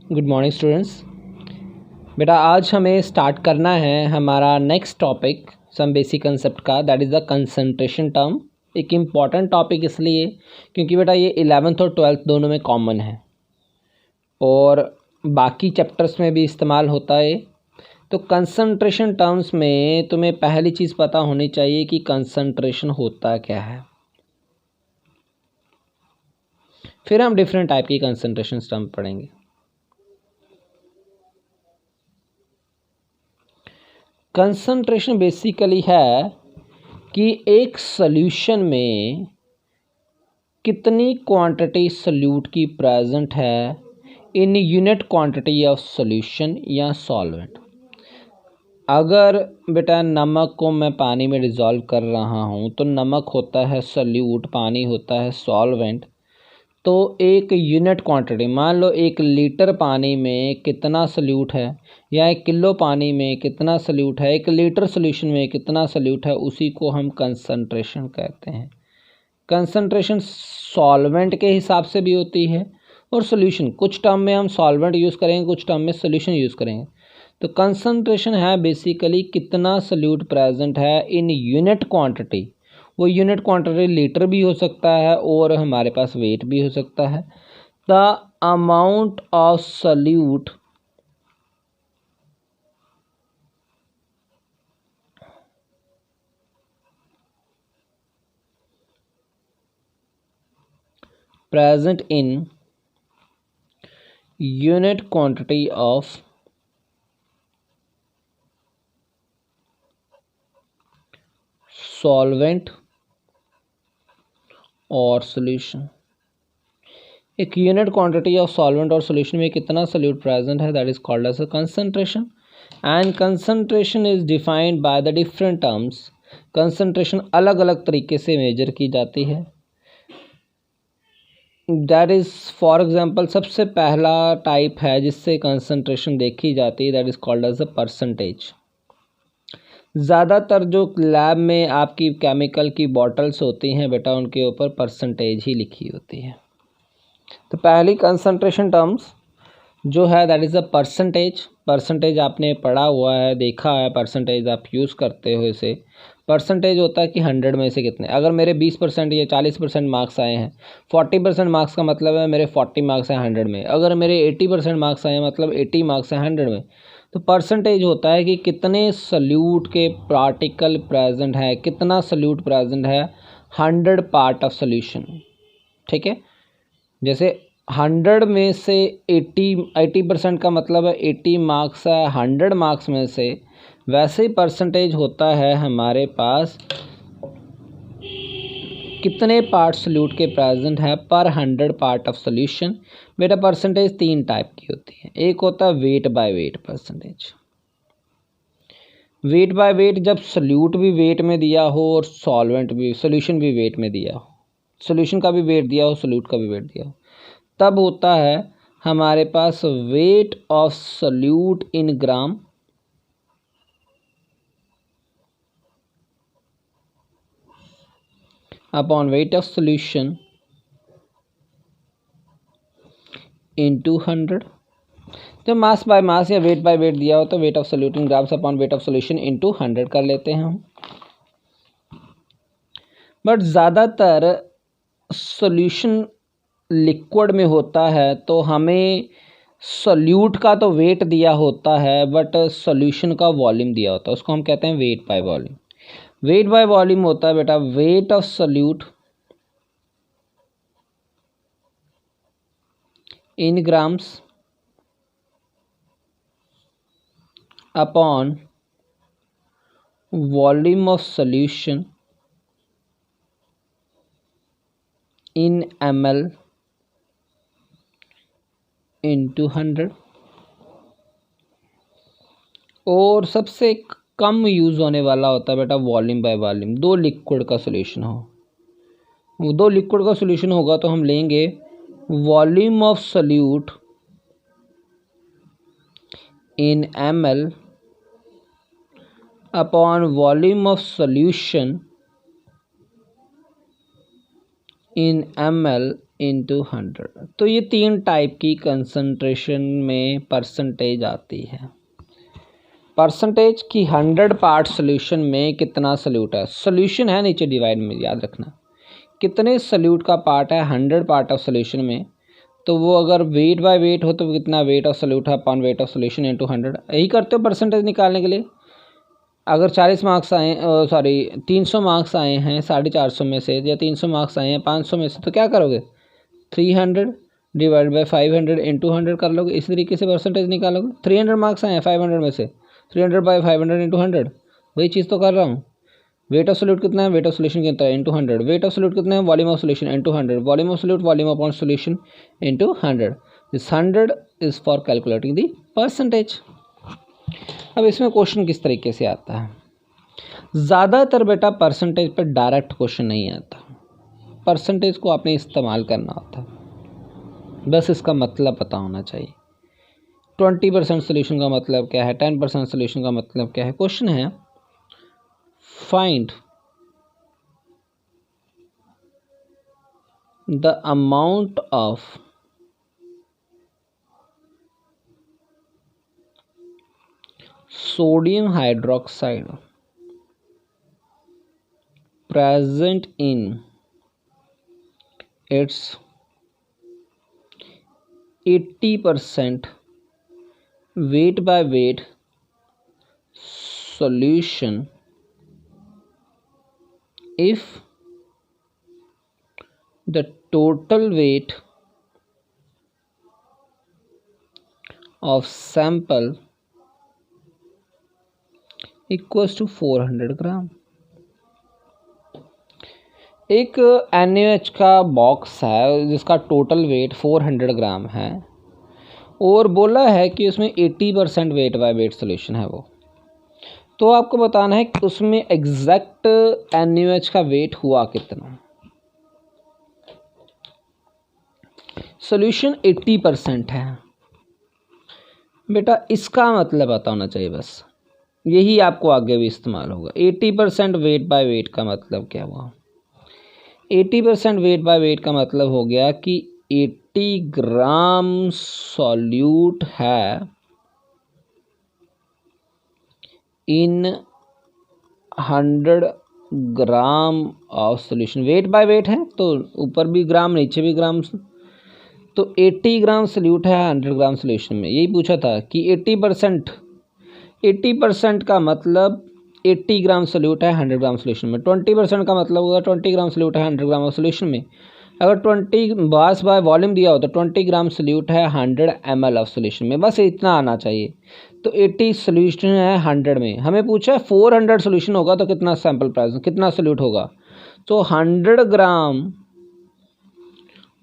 Good morning students. बेटा आज हमें स्टार्ट करना है हमारा next topic some basic concept का, that is the concentration term. एक इम्पॉर्टेंट टॉपिक इसलिए क्योंकि बेटा ये 11th और 12th दोनों में कॉमन है और बाकी चैप्टर्स में भी इस्तेमाल होता है। तो कंसंट्रेशन टर्म्स में तुम्हें पहली चीज़ पता होनी चाहिए कि कंसंट्रेशन होता क्या है। फिर हम डिफरेंट टाइप की कंसंट्रेशन टर्म पढ़ेंगे। कंसंट्रेशन बेसिकली है कि एक सॉल्यूशन में कितनी क्वांटिटी सॉल्यूट की प्रेजेंट है in unit quantity of solution या सॉल्वेंट। अगर बेटा नमक को मैं पानी में डिज़ोल्व कर रहा हूँ तो नमक होता है सॉल्यूट, पानी होता है सॉल्वेंट। तो एक यूनिट क्वांटिटी, मान लो 1 लीटर पानी में कितना सॉल्यूट है या 1 किलो पानी में कितना सॉल्यूट है, 1 लीटर सॉल्यूशन में कितना सॉल्यूट है, उसी को हम कंसंट्रेशन कहते हैं। कंसंट्रेशन सॉल्वेंट के हिसाब से भी होती है और सॉल्यूशन, कुछ टर्म में हम सॉल्वेंट यूज़ करेंगे, कुछ टर्म में सॉल्यूशन यूज़ करेंगे। तो कंसंट्रेशन है बेसिकली कितना सॉल्यूट प्रेजेंट है इन यूनिट क्वांटिटी। वो यूनिट क्वांटिटी लीटर भी हो सकता है और हमारे पास वेट भी हो सकता है। The amount of solute present in unit quantity of solvent और सॉल्यूशन। एक यूनिट क्वांटिटी ऑफ सॉल्वेंट और सॉल्यूशन में कितना सॉल्यूट प्रेजेंट है, that is called as a concentration. And concentration is defined by the different terms. Concentration अलग अलग तरीके से मेजर की जाती है। दैट इज़ फॉर एग्जांपल सबसे पहला टाइप है जिससे कंसंट्रेशन देखी जाती है, that is called as a percentage. ज़्यादातर जो लैब में आपकी केमिकल की बॉटल्स होती हैं बेटा, उनके ऊपर परसेंटेज ही लिखी होती है। तो पहली कंसंट्रेशन टर्म्स जो है that is a percentage. Percentage आपने पढ़ा हुआ है, देखा है, परसेंटेज आप यूज़ करते हो इसे। परसेंटेज होता है कि 100 में से कितने, अगर मेरे 20% या 40% मार्क्स आए हैं, 40% मार्क्स का मतलब है मेरे 40 मार्क्स हैं 100 में। अगर मेरे 80% मार्क्स आए हैं मतलब 80 मार्क्स हैं 100 में। तो परसेंटेज होता है कि कितने सॉल्यूट के पार्टिकल प्रेजेंट है, कितना सॉल्यूट प्रेजेंट है 100 पार्ट ऑफ सॉल्यूशन। ठीक है, जैसे 100 में से 80% का मतलब है 80 मार्क्स है 100 मार्क्स में से, वैसे ही परसेंटेज होता है हमारे पास कितने पार्ट सॉल्यूट के प्रेजेंट है पर 100 पार्ट ऑफ सॉल्यूशन। बेटा परसेंटेज 3 टाइप की होती है। एक होता है weight by weight percentage. Weight by weight जब सॉल्यूट भी वेट में दिया हो और सॉल्वेंट भी, सॉल्यूशन भी वेट में दिया हो, सॉल्यूशन का भी वेट दिया हो, सॉल्यूट का भी वेट दिया हो, तब होता है हमारे पास weight of solute in gram upon weight of solution into 100। तो मास बाय मास या वेट बाय वेट दिया हो तो wait of solute in grams upon weight of solution into 100 कर लेते हैं हम। बट ज़्यादातर सॉल्यूशन लिक्विड में होता है तो हमें सॉल्यूट का तो वेट दिया होता है बट सॉल्यूशन का वॉल्यूम दिया होता है, उसको हम कहते हैं wait by volume. Wait by volume होता है बेटा wait of solute in grams upon volume of solution in ml into 100। और सबसे कम यूज़ होने वाला होता है बेटा वॉल्यूम बाय वॉल्यूम। 2 लिक्विड का सॉल्यूशन हो, 2 लिक्विड का सॉल्यूशन होगा तो हम लेंगे volume of solute in ml upon volume of solution in ml into 100। तो ये 3 टाइप की कंसंट्रेशन में परसेंटेज आती है। परसेंटेज की 100 पार्ट सोल्यूशन में कितना सोल्यूट है, सोल्यूशन है नीचे डिवाइड में, याद रखना कितने सोल्यूट का पार्ट है 100 पार्ट ऑफ सोल्यूशन में। तो वो अगर वेट बाय वेट हो तो कितना वेट ऑफ सोल्यूट है upon weight of solution into 100। यही करते हो परसेंटेज निकालने के लिए। अगर 40 मार्क्स आए, 300 मार्क्स आए हैं 450 में से, या 300 मार्क्स आए हैं 500 में से, तो क्या करोगे 300 डिवाइड बाई 500 इंटू 100 कर लोगे। इसी तरीके से परसेंटेज निकालोगे। 300 मार्क्स आए हैं 500 में से, 300 बाई 500 इंटू 100, वही चीज़ तो कर रहा हूँ। वेट ऑफ सोल्यूट कितना है, वेट ऑफ सोल्यूशन कितना है इंटू 100। वेट ऑफ सोल्यूट कितना है, volume of solution into 100। Volume of solute volume upon solution into 100। This 100 is for calculating the percentage. अब इसमें क्वेश्चन किस तरीके से आता है, ज़्यादातर बेटा परसेंटेज पर डायरेक्ट क्वेश्चन नहीं आता, परसेंटेज को आपने इस्तेमाल करना होता है, बस इसका मतलब पता होना चाहिए। 20% सोल्यूशन का मतलब क्या है, 10% सोल्यूशन का मतलब क्या है। क्वेश्चन है find the amount of sodium hydroxide present in its 80% weight by weight solution if the total weight of sample equals to 400 ग्राम। एक NaOH का बॉक्स है जिसका टोटल वेट 400 ग्राम है और बोला है कि उसमें 80% वेट बाय वेट सोल्यूशन है वो। तो आपको बताना है कि उसमें एग्जैक्ट NaOH का वेट हुआ कितना। सोल्यूशन 80% है बेटा, इसका मतलब पता होना चाहिए, बस यही आपको आगे भी इस्तेमाल होगा। 80% वेट बाय वेट का मतलब क्या हुआ, 80% वेट बाय वेट का मतलब हो गया कि 80 ग्राम सॉल्यूट है इन 100 gram of solution. Weight by weight है तो ऊपर भी ग्राम नीचे भी ग्राम, तो 80 ग्राम सोल्यूट है 100 ग्राम सोल्यूशन में। यही पूछा था कि 80% का मतलब 80 ग्राम सोल्यूट है 100 ग्राम सोल्यूशन में। 20% का मतलब होगा 20 ग्राम सोल्यूट है 100 ग्राम सोल्यूशन में। अगर 20 मास बाय वॉल्यूम दिया हो तो 20 ग्राम सोल्यूट है 100 ml ऑफ सोल्यूशन में, बस इतना आना चाहिए। तो 80 सोल्यूशन है 100 में, हमें पूछा है 400 सोल्यूशन होगा तो कितना सैंपल प्राइस, कितना सोल्यूट होगा। तो 100 gram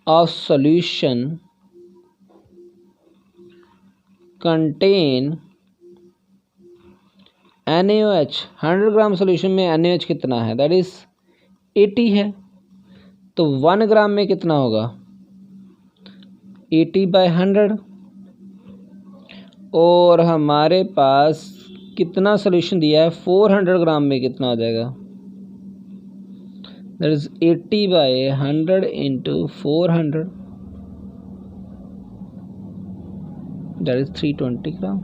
of solution contain NaOH। 100 gram solution में NaOH कितना है, दैट इज 80 है। तो 1 ग्राम में कितना होगा 80/100। और हमारे पास कितना सोल्यूशन दिया है 400 ग्राम में, कितना हो जाएगा, that is 80/100 into 400, that is 320 gram.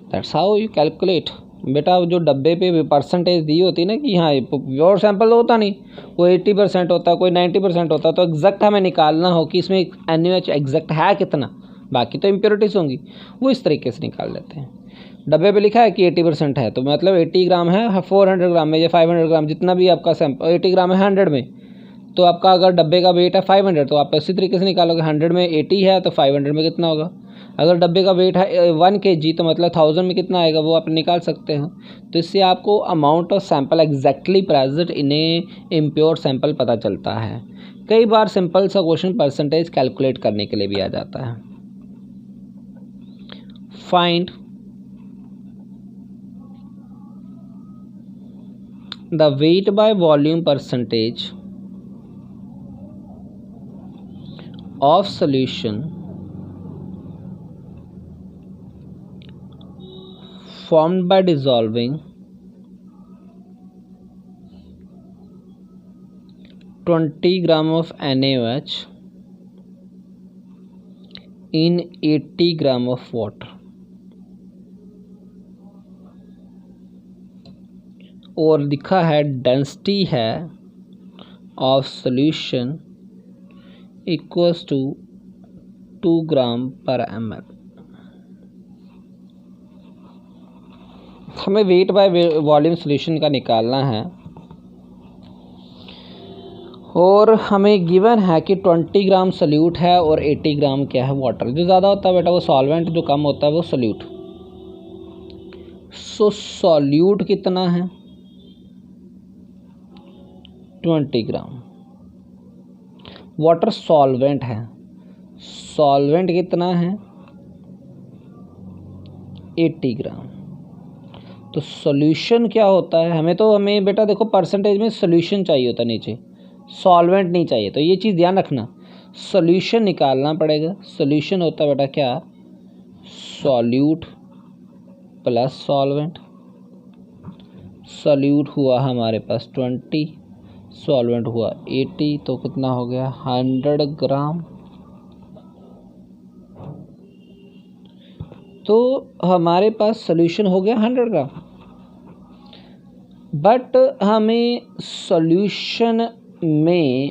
That's how you calculate. बेटा जो डब्बे पे परसेंटेज दी होती है ना कि हाँ प्योर सैंपल होता नहीं, कोई 80% होता, कोई 90% होता, तो एग्जैक्ट हमें निकालना हो कि इसमें NaOH एग्जैक्ट है कितना, बाकी तो इम्प्योरिटीज होंगी, वो इस तरीके से निकाल लेते हैं। डब्बे पे लिखा है कि 80% है तो मतलब 80 ग्राम है 400 ग्राम में, या 500 ग्राम, जितना भी आपका सैंपल 80 ग्राम है 100 में, तो आपका अगर डब्बे का वेट है 500 तो आप इसी तरीके से निकालोगे। 100 में 80 है तो 500 में कितना होगा। अगर डब्बे का वेट है 1 kg तो मतलब 1000 में कितना आएगा वो आप निकाल सकते हो। तो इससे आपको amount of sample exactly present in A impure sample पता चलता है। कई बार सिंपल सा क्वेश्चन परसेंटेज कैलकुलेट करने के लिए भी आ जाता है। Find the wait by volume percentage of solution formed by dissolving 20 gram of NaOH in 80 gram of water, और लिखा है डेंसिटी है ऑफ सॉल्यूशन इक्वल्स टू 2 ग्राम पर ml। हमें वेट बाय वॉल्यूम सॉल्यूशन का निकालना है और हमें गिवन है कि 20 ग्राम सॉल्यूट है और 80 ग्राम क्या है वाटर। जो ज़्यादा होता है बेटा वो सॉल्वेंट, जो कम होता है वो सॉल्यूट। सो सॉल्यूट कितना है 20 ग्राम, वाटर सॉल्वेंट है, सॉल्वेंट कितना है 80 ग्राम। तो सॉल्यूशन क्या होता है, हमें बेटा देखो परसेंटेज में सॉल्यूशन चाहिए होता है, नीचे सॉल्वेंट नहीं चाहिए। तो ये चीज़ ध्यान रखना, सॉल्यूशन निकालना पड़ेगा। सॉल्यूशन होता है बेटा क्या, सॉल्यूट प्लस सॉल्वेंट। सॉल्यूट हुआ हमारे पास 20, सॉल्वेंट हुआ 80, तो कितना हो गया 100 ग्राम। तो हमारे पास सॉल्यूशन हो गया 100 ग्राम। बट हमें सॉल्यूशन में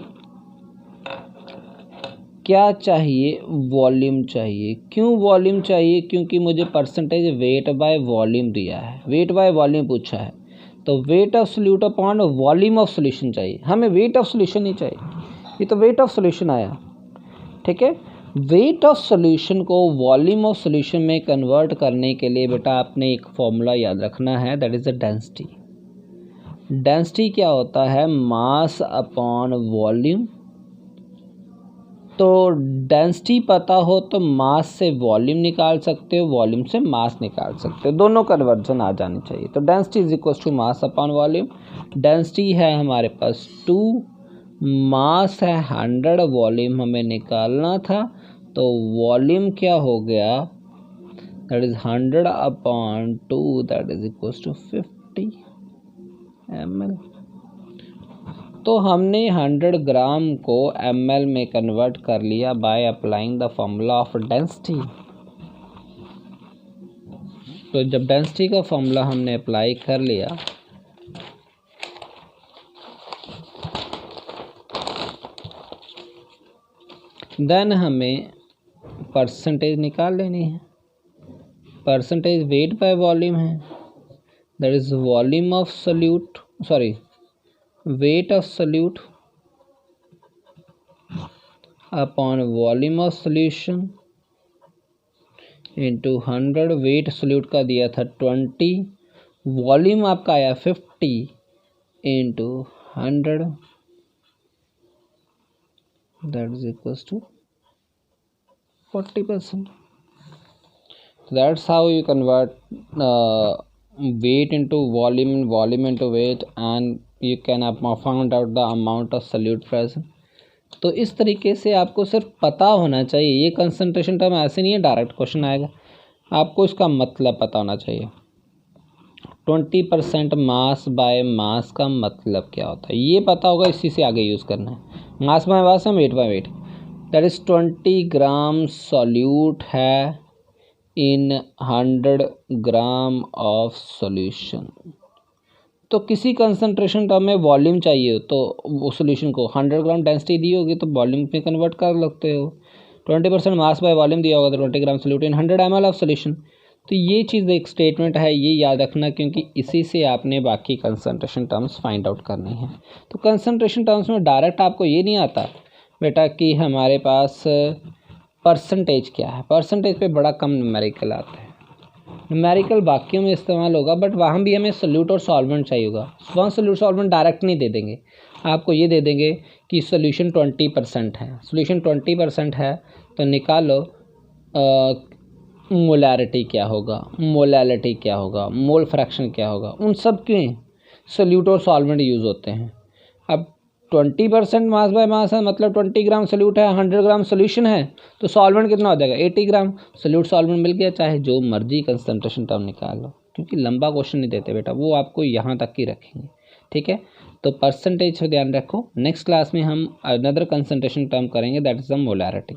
क्या चाहिए, वॉल्यूम चाहिए। क्यों वॉल्यूम चाहिए, क्योंकि मुझे परसेंटेज वेट बाय वॉल्यूम दिया है, वेट बाय वॉल्यूम पूछा है। तो wait of solute upon volume of solution चाहिए, हमें वेट ऑफ सॉल्यूशन नहीं चाहिए। ये तो वेट ऑफ सॉल्यूशन आया, ठीक है। वेट ऑफ सॉल्यूशन को वॉल्यूम ऑफ सॉल्यूशन में कन्वर्ट करने के लिए बेटा आपने एक फॉर्मूला याद रखना है, that is the density. Density क्या होता है, मास अपॉन वॉल्यूम। तो डेंसिटी पता हो तो मास से वॉल्यूम निकाल सकते हो, वॉल्यूम से मास निकाल सकते हो, दोनों कन्वर्जन आ जानी चाहिए। तो density is equal to mass upon volume. Density है हमारे पास 2, मास है 100, वॉल्यूम हमें निकालना था। तो वॉल्यूम क्या हो गया, that is 100 upon 2, that is equal to 50 ml। तो हमने 100 ग्राम को ml में कन्वर्ट कर लिया by applying the formula of density. तो जब डेंसिटी का फॉर्मूला हमने अप्लाई कर लिया, देन हमें परसेंटेज निकाल लेनी है। परसेंटेज वेट बाय वॉल्यूम है, that is volume of solute, sorry weight of solute upon volume of solution into 100। Weight solute का दिया था 20, वॉल्यूम आपका आया 50 into 100, that is equal to 40%. So that's how you convert weight into volume and volume into weight, and you can find out the amount of solute present. तो इस तरीके से आपको सिर्फ पता होना चाहिए, ये कंसंट्रेशन टर्म ऐसे नहीं है डायरेक्ट क्वेश्चन आएगा, आपको इसका मतलब पता होना चाहिए। 20% मास बाय मास का मतलब क्या होता है ये पता होगा, इसी से आगे यूज़ करना है। मास बाय मास है, weight by weight, that is 20 gram solute है इन 100 ग्राम ऑफ सॉल्यूशन। तो किसी कंसंट्रेशन टर्म में वॉल्यूम चाहिए हो तो वो सॉल्यूशन को 100 ग्राम डेंसिटी दी होगी तो वॉल्यूम में कन्वर्ट कर सकते हो। 20% मास बाय वॉल्यूम दिया होगा तो 20 gram solute in 100 ml of solution. तो ये चीज़ एक स्टेटमेंट है, ये याद रखना, क्योंकि इसी से आपने बाकी कंसंट्रेशन टर्म्स फाइंड आउट करने हैं। तो कंसंट्रेशन टर्म्स में डायरेक्ट आपको ये नहीं आता बेटा कि हमारे पास परसेंटेज क्या है, परसेंटेज पे बड़ा कम न्यूमेरिकल आता है। न्यूमेरिकल बाकियों में इस्तेमाल होगा, बट वहाँ भी हमें सॉल्यूट और सॉल्वेंट चाहिए होगा। वहाँ सॉल्यूट सॉल्वेंट डायरेक्ट नहीं दे देंगे, आपको ये दे देंगे कि सॉल्यूशन 20% है। सॉल्यूशन 20% है तो निकालो मोलैरिटी क्या होगा, मोलैलिटी क्या होगा, मोल फ्रैक्शन क्या होगा, उन सब के सॉल्यूट और सॉल्वेंट यूज़ होते हैं। अब 20% मास बाय मास है, मतलब 20 ग्राम सॉल्यूट है, 100 ग्राम सॉल्यूशन है, तो सॉल्वेंट कितना हो जाएगा 80 ग्राम। सॉल्यूट सॉल्वेंट मिल गया, चाहे जो मर्जी कंसंट्रेशन टर्म निकाल लो, क्योंकि लंबा क्वेश्चन नहीं देते बेटा, वो आपको यहाँ तक ही रखेंगे, ठीक है। तो परसेंटेज को ध्यान रखो। नेक्स्ट क्लास में हम अनदर कंसंट्रेशन टर्म करेंगे, दैट इज द मोलैरिटी।